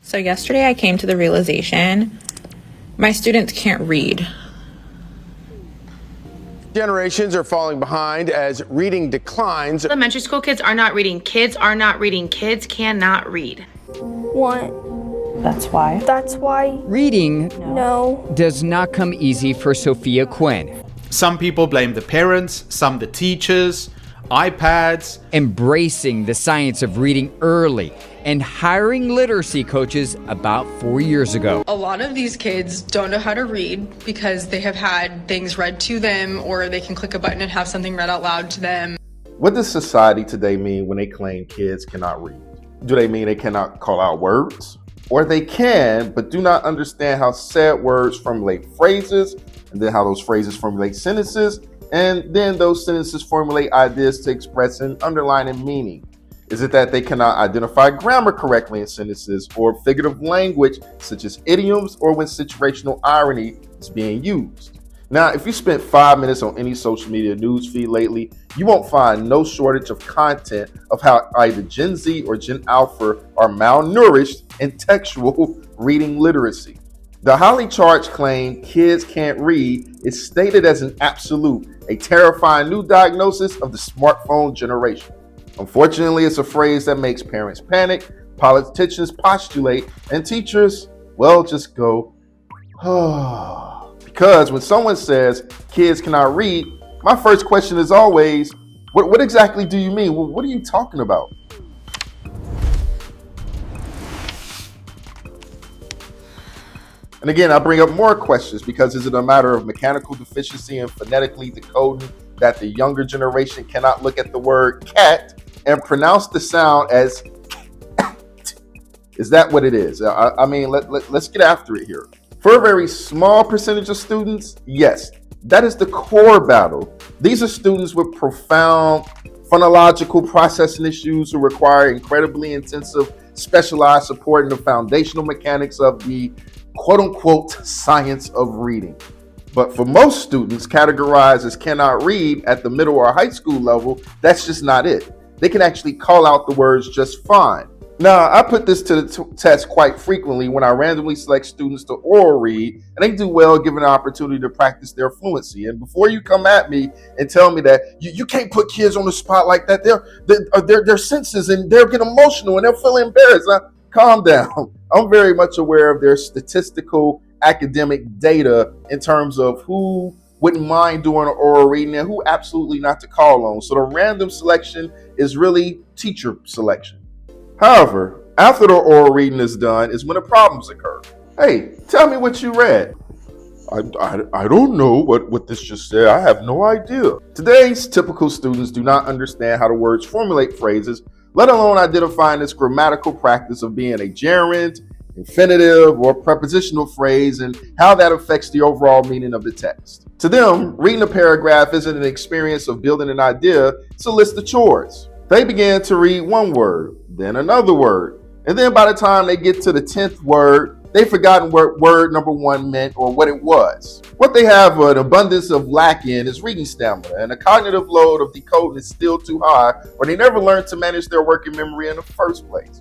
So yesterday I came to the realization my students can't read. Generations are falling behind as reading declines. Elementary school kids are not reading. Kids are not reading. Kids cannot read. What? That's why. That's why. Reading No. does not come easy for Sophia Quinn. Some people blame the parents, some the teachers, iPads. Embracing the science of reading early and hiring literacy coaches about 4 years ago. A lot of these kids don't know how to read because they have had things read to them, or they can click a button and have something read out loud to them. What does society today mean when they claim kids cannot read? Do they mean they cannot call out words? Or they can, but do not understand how said words formulate phrases, and then how those phrases formulate sentences, and then those sentences formulate ideas to express an underlying meaning? Is it that they cannot identify grammar correctly in sentences, or figurative language such as idioms, or when situational irony is being used? Now, if you spent 5 minutes on any social media news feed lately, you won't find no shortage of content of how either Gen Z or Gen Alpha are malnourished in textual reading literacy. The highly charged claim kids can't read is stated as an absolute, a terrifying new diagnosis of the smartphone generation. Unfortunately, it's a phrase that makes parents panic, politicians postulate, and teachers, well, just go, because when someone says kids cannot read, my first question is always, what exactly do you mean? What are you talking about? And again, I bring up more questions because is it a matter of mechanical deficiency and phonetically decoding that the younger generation cannot look at the word cat and pronounce the sound as is that what it is? I mean, let's get after it here. For a very small percentage of students, yes, that is the core battle. These are students with profound phonological processing issues who require incredibly intensive specialized support in the foundational mechanics of the quote-unquote science of reading. But for most students categorized as cannot read at the middle or high school level, that's just not it. They can actually call out the words just fine. Now, I put this to the test quite frequently when I randomly select students to oral read, and they do well given the opportunity to practice their fluency. And before you come at me and tell me that you can't put kids on the spot like that, their senses and they'll get emotional and they'll feel embarrassed. Now, calm down. I'm very much aware of their statistical academic data in terms of who wouldn't mind doing an oral reading and who absolutely not to call on. So the random selection is really teacher selection. However, after the oral reading is done is when the problems occur. Hey, tell me what you read. I don't know what this just said. I have no idea. Today's typical students do not understand how the words formulate phrases, let alone identifying this grammatical practice of being a gerund, infinitive, or prepositional phrase and how that affects the overall meaning of the text. To them, reading a paragraph isn't an experience of building an idea, it's a list of chores. They began to read one word, then another word, and then by the time they get to the 10th word, they've forgotten what word number one meant or what it was. What they have an abundance of lack in is reading stamina, and the cognitive load of decoding is still too high, or they never learned to manage their working memory in the first place.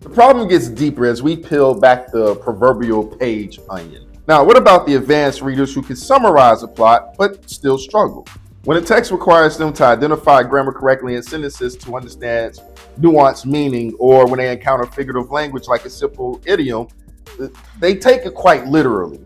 The problem gets deeper as we peel back the proverbial page onion. Now, what about the advanced readers who can summarize a plot but still struggle? When a text requires them to identify grammar correctly in sentences to understand nuanced meaning, or when they encounter figurative language like a simple idiom, they take it quite literally.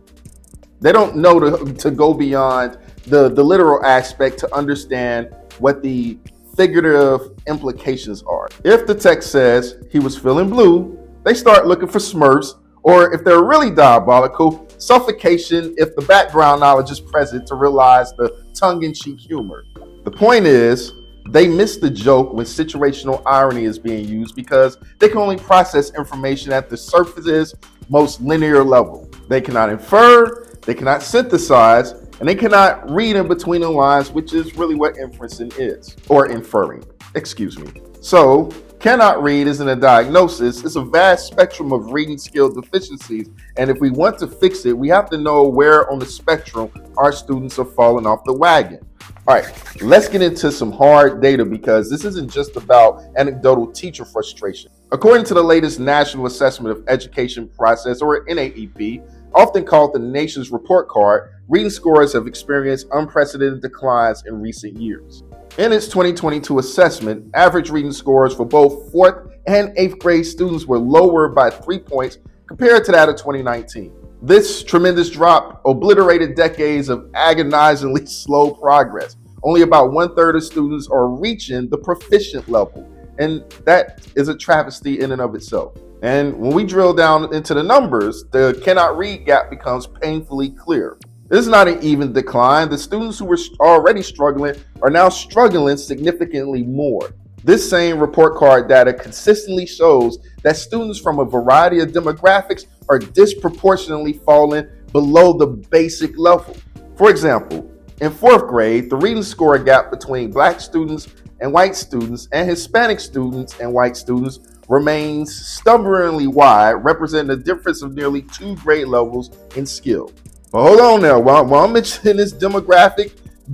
They don't know to go beyond the literal aspect to understand what the figurative implications are. If the text says he was feeling blue, they start looking for smurfs, or if they're really diabolical, suffocation if the background knowledge is present to realize the tongue-in-cheek humor. The point is, they miss the joke when situational irony is being used because they can only process information at the surface's most linear level. They cannot infer, they cannot synthesize, and they cannot read in between the lines, which is really what inferencing is, or inferring, excuse me. So, Cannot read isn't a diagnosis. It's a vast spectrum of reading skill deficiencies. And if we want to fix it, we have to know where on the spectrum our students are falling off the wagon. All right, let's get into some hard data because this isn't just about anecdotal teacher frustration. According to the latest National Assessment of Education Process, or NAEP, often called the nation's report card, reading scores have experienced unprecedented declines in recent years. In its 2022 assessment, average reading scores for both 4th and 8th grade students were lower by 3 points compared to that of 2019. This tremendous drop obliterated decades of agonizingly slow progress. Only about 1/3 of students are reaching the proficient level, and that is a travesty in and of itself. And when we drill down into the numbers, the cannot read gap becomes painfully clear. This is not an even decline. The students who were already struggling are now struggling significantly more. This same report card data consistently shows that students from a variety of demographics are disproportionately falling below the basic level. For example, in 4th grade, the reading score gap between Black students and white students and Hispanic students and white students remains stubbornly wide, representing a difference of nearly 2 grade levels in skill. But hold on now, while I'm mentioning this demographic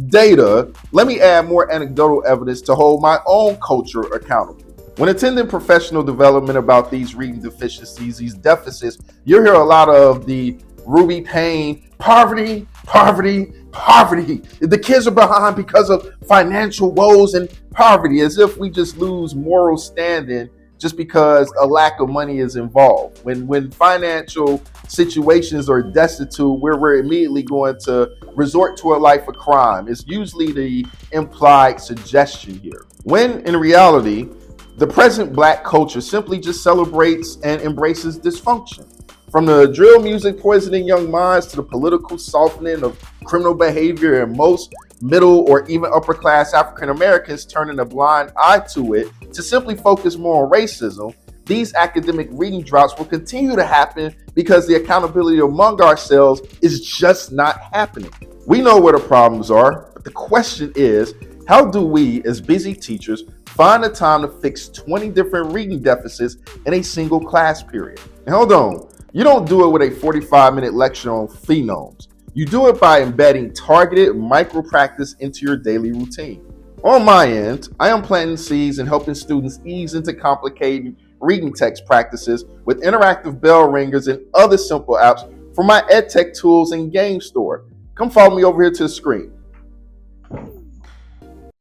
data, let me add more anecdotal evidence to hold my own culture accountable. When attending professional development about these reading deficiencies, these deficits, you'll hear a lot of the Ruby Payne, poverty, poverty, poverty. The kids are behind because of financial woes and poverty, as if we just lose moral standing just because a lack of money is involved. When financial situations are destitute, we're immediately going to resort to a life of crime. It's usually the implied suggestion here. When in reality, the present Black culture simply just celebrates and embraces dysfunction. From the drill music poisoning young minds to the political softening of criminal behavior in most middle or even upper class African Americans turning a blind eye to it to simply focus more on racism, these academic reading drops will continue to happen because the accountability among ourselves is just not happening. We know where the problems are, but the question is, how do we as busy teachers find the time to fix 20 different reading deficits in a single class period? And hold on, you don't do it with a 45-minute lecture on phenomes. You do it by embedding targeted micro practice into your daily routine. On my end, I am planting seeds and helping students ease into complicated reading text practices with interactive bell ringers and other simple apps for my EdTech tools and game store. Come follow me over here to the screen.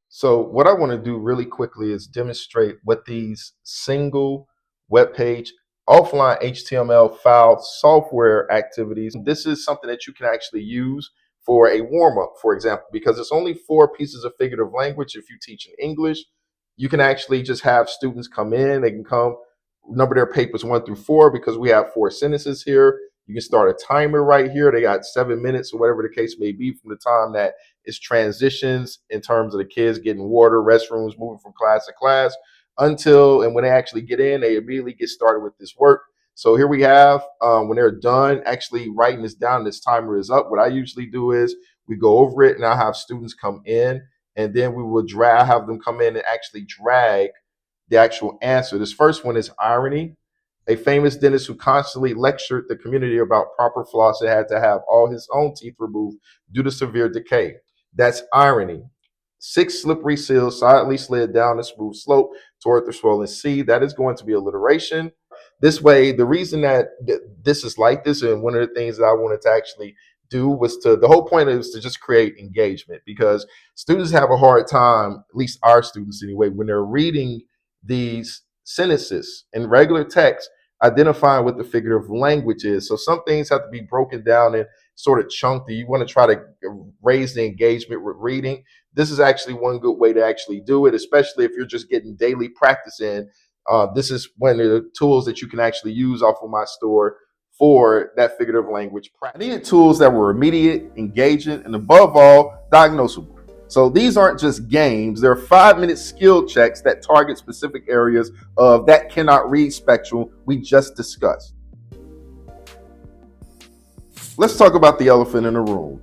So what I want to do really quickly is demonstrate what these single web page offline HTML file software activities. This is something that you can actually use for a warm-up, for example, because it's only 4 pieces of figurative language. If you teach in English, you can actually just have students come in. They can come number their papers 1 through 4 because we have 4 sentences here. You can start a timer right here. They got 7 minutes or whatever the case may be from the time that it's transitions in terms of the kids getting water, restrooms, moving from class to class until, and when they actually get in, they immediately get started with this work. So here we have, when they're done actually writing this down, this timer is up. What I usually do is we go over it and I have students come in and then we will have them come in and actually drag the actual answer. This first one is irony. A famous dentist who constantly lectured the community about proper floss and had to have all his own teeth removed due to severe decay. That's irony. 6 slippery seals silently slid down a smooth slope toward the swollen sea. That is going to be alliteration. This way, the reason that this is like this, and one of the things that I wanted to actually do was the whole point is to just create engagement, because students have a hard time, at least our students anyway, when they're reading these sentences in regular text, identifying what the figurative language is. So some things have to be broken down and sort of chunky. You want to try to raise the engagement with reading. This is actually one good way to actually do it, especially if you're just getting daily practice in. This is one of the tools that you can actually use off of my store for that figurative language practice. I needed tools that were immediate, engaging, and above all, diagnosable. So these aren't just games. They're 5-minute skill checks that target specific areas of that cannot read spectrum we just discussed. Let's talk about the elephant in the room,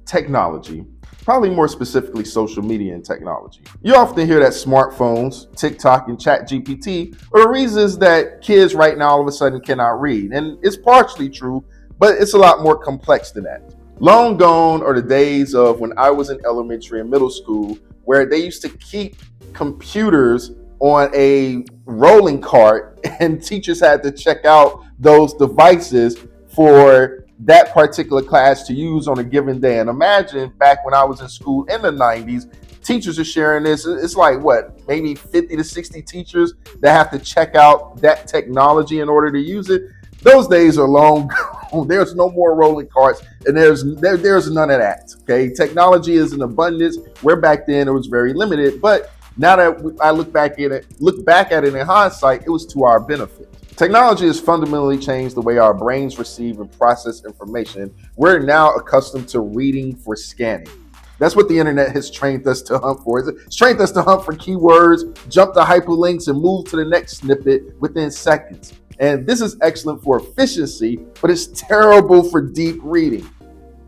technology. probably more specifically social media and technology. You often hear that smartphones, TikTok, and ChatGPT are the reasons that kids right now all of a sudden cannot read. And it's partially true, but it's a lot more complex than that. Long gone are the days of when I was in elementary and middle school, where they used to keep computers on a rolling cart and teachers had to check out those devices for that particular class to use on a given day. And imagine back when I was in school in the 90s, teachers are sharing this. It's like what, maybe 50 to 60 teachers that have to check out that technology in order to use it. Those days are long gone. There's no more rolling carts, and there's none of that. Okay, technology is in abundance. Where back then it was very limited, but now that I look back at it in hindsight, it was to our benefit. Technology has fundamentally changed the way our brains receive and process information. We're now accustomed to reading for scanning. That's what the internet has trained us to hunt for. It's trained us to hunt for keywords, jump to hyperlinks, and move to the next snippet within seconds. And this is excellent for efficiency, but it's terrible for deep reading.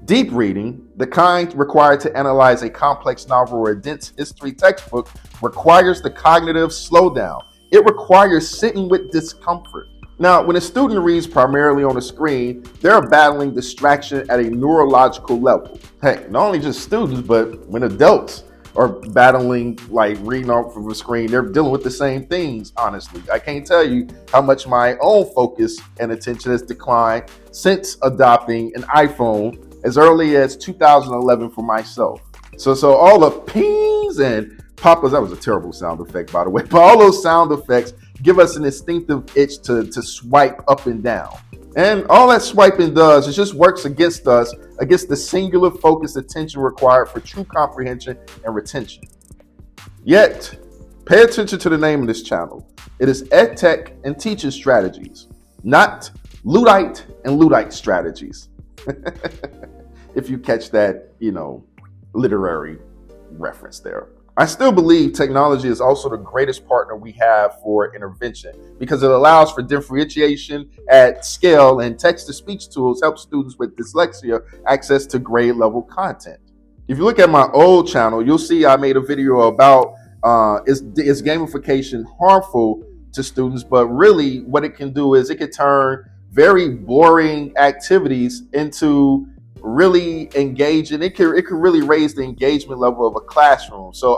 Deep reading, the kind required to analyze a complex novel or a dense history textbook, requires the cognitive slowdown. It requires sitting with discomfort. Now, when a student reads primarily on a screen, they're battling distraction at a neurological level. Heck, not only just students, but when adults are battling like reading off of a screen, they're dealing with the same things, honestly. I can't tell you how much my own focus and attention has declined since adopting an iPhone as early as 2011 for myself. So all the pings and pop-ups, that was a terrible sound effect, by the way, but all those sound effects give us an instinctive itch to swipe up and down. And all that swiping does is just works against us, against the singular focused attention required for true comprehension and retention. Yet, pay attention to the name of this channel. It is EdTech and Teaching Strategies, not Luddite and Luddite strategies. If you catch that, literary reference there. I still believe technology is also the greatest partner we have for intervention because it allows for differentiation at scale, and text-to-speech tools help students with dyslexia access to grade level content. If you look at my old channel, you'll see I made a video about is gamification harmful to students, but really what it can do is it can turn very boring activities into really engaging. It could really raise the engagement level of a classroom. So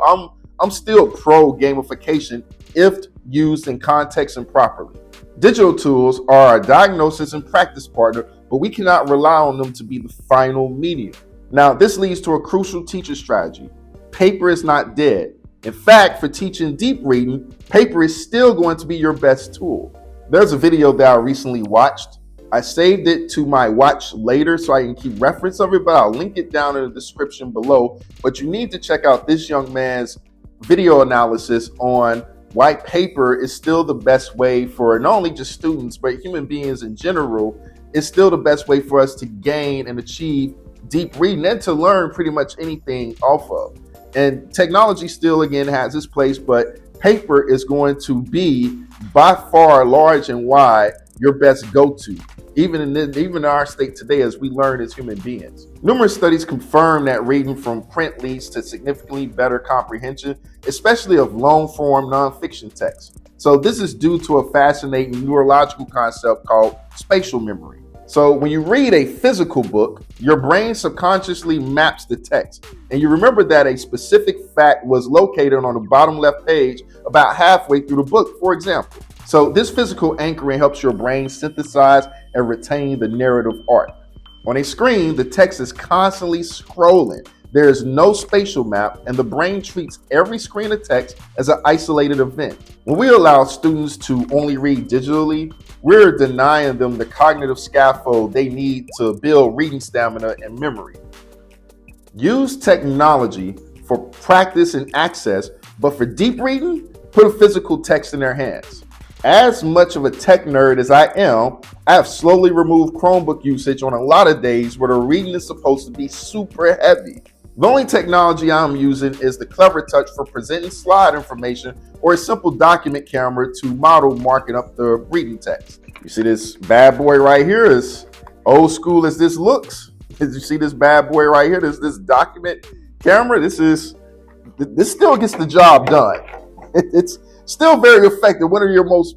I'm still pro gamification if used in context and properly. Digital tools are a diagnosis and practice partner, but we cannot rely on them to be the final medium. Now, this leads to a crucial teacher strategy. Paper is not dead. In fact, for teaching deep reading, paper is still going to be your best tool. There's a video that I recently watched. I saved it to my watch later so I can keep reference of it, but I'll link it down in the description below. But you need to check out this young man's video analysis on why paper is still the best way for not only just students, but human beings in general. It's still the best way for us to gain and achieve deep reading and to learn pretty much anything off of. And technology still, again, has its place, but paper is going to be by far, large and wide, your best go-to, even in our state today as we learn as human beings. Numerous studies confirm that reading from print leads to significantly better comprehension, especially of long-form nonfiction text. So this is due to a fascinating neurological concept called spatial memory. So when you read a physical book, your brain subconsciously maps the text, and you remember that a specific fact was located on the bottom left page about halfway through the book, for example. So this physical anchoring helps your brain synthesize and retain the narrative arc. On a screen, the text is constantly scrolling. There is no spatial map, and the brain treats every screen of text as an isolated event. When we allow students to only read digitally, we're denying them the cognitive scaffold they need to build reading stamina and memory. Use technology for practice and access, but for deep reading, put a physical text in their hands. As much of a tech nerd as I am, I have slowly removed Chromebook usage on a lot of days where the reading is supposed to be super heavy. The only technology I'm using is the Clever Touch for presenting slide information or a simple document camera to model marking up the reading text. You see this bad boy right here, is old school as this looks. As you see this bad boy right here, there's this document camera, this still gets the job done. It's still very effective, one of your most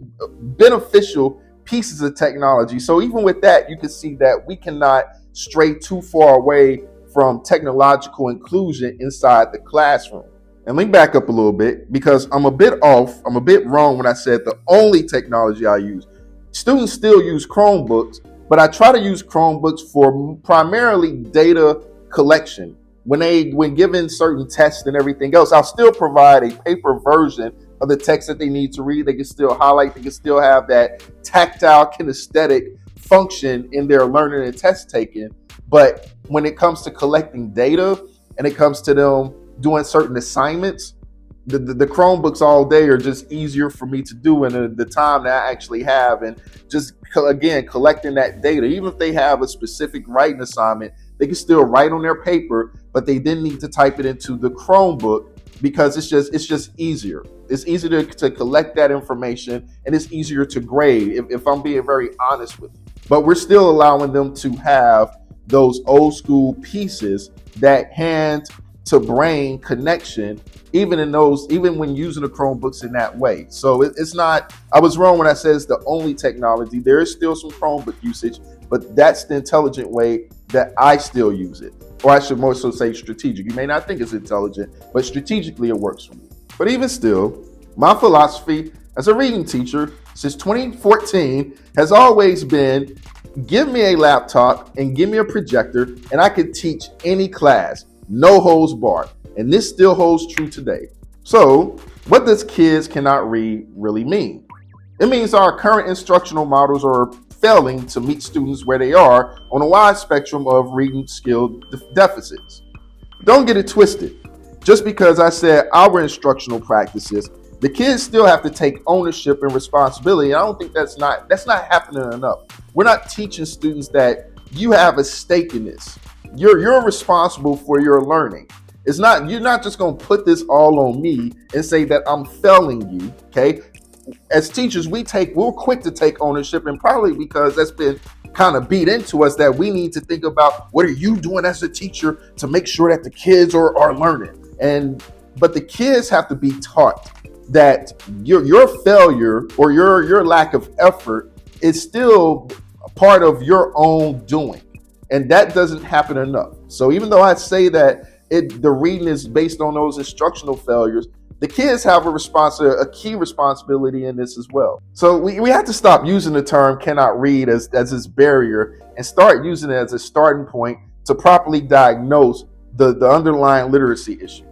beneficial pieces of technology. So even with that, you can see that we cannot stray too far away from technological inclusion inside the classroom. And let me back up a little bit, because I'm a bit wrong when I said the only technology I use. Students still use Chromebooks, but I try to use Chromebooks for primarily data collection. When given certain tests and everything else, I'll still provide a paper version of the text that they need to read. They can still highlight, they can still have that tactile kinesthetic function in their learning and test taking. But when it comes to collecting data and it comes to them doing certain assignments, the Chromebooks all day are just easier for me to do in the time that I actually have. And just, again, collecting that data, even if they have a specific writing assignment, they can still write on their paper, but they then need to type it into the Chromebook, because it's just easier. It's easier to collect that information, and it's easier to grade, if I'm being very honest with you. But we're still allowing them to have those old school pieces, that hand to brain connection, even when using the Chromebooks in that way. So it's not, I was wrong when I said it's the only technology. There is still some Chromebook usage, but that's the intelligent way that I still use it. Or I should more so say strategic. You may not think it's intelligent, but strategically it works for me. But even still, my philosophy as a reading teacher since 2014 has always been, give me a laptop and give me a projector and I could teach any class, no holds barred. And this still holds true today. So what does kids cannot read really mean? It means our current instructional models are failing to meet students where they are on a wide spectrum of reading skill deficits. Don't get it twisted. Just because I said our instructional practices, the kids still have to take ownership and responsibility. I don't think that's not happening enough. We're not teaching students that you have a stake in this. You're responsible for your learning. You're not just going to put this all on me and say that I'm failing you, okay? As teachers, we're quick to take ownership, and probably because that's been kind of beat into us, that we need to think about what are you doing as a teacher to make sure that the kids are learning. But the kids have to be taught that your failure or your lack of effort is still a part of your own doing, and that doesn't happen enough. So even though I say that the reading is based on those instructional failures, the kids have a key responsibility in this as well. So we have to stop using the term cannot read as this barrier and start using it as a starting point to properly diagnose the underlying literacy issues.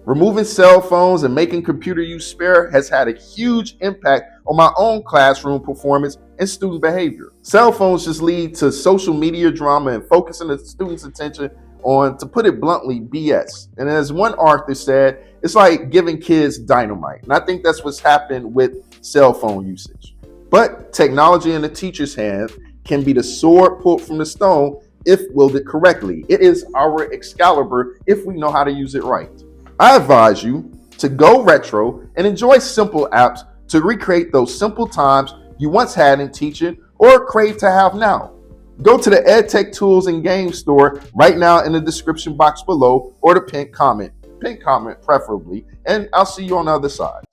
Removing cell phones and making computer use spare has had a huge impact on my own classroom performance and student behavior. Cell phones just lead to social media drama and focusing the students' attention on, to put it bluntly, BS. And as one author said, it's like giving kids dynamite. And I think that's what's happened with cell phone usage. But technology in the teacher's hand can be the sword pulled from the stone if wielded correctly. It is our Excalibur if we know how to use it right. I advise you to go retro and enjoy simple apps to recreate those simple times you once had in teaching or crave to have now. Go to the EdTech Tools and Games store right now in the description box below, or the pinned comment preferably, and I'll see you on the other side.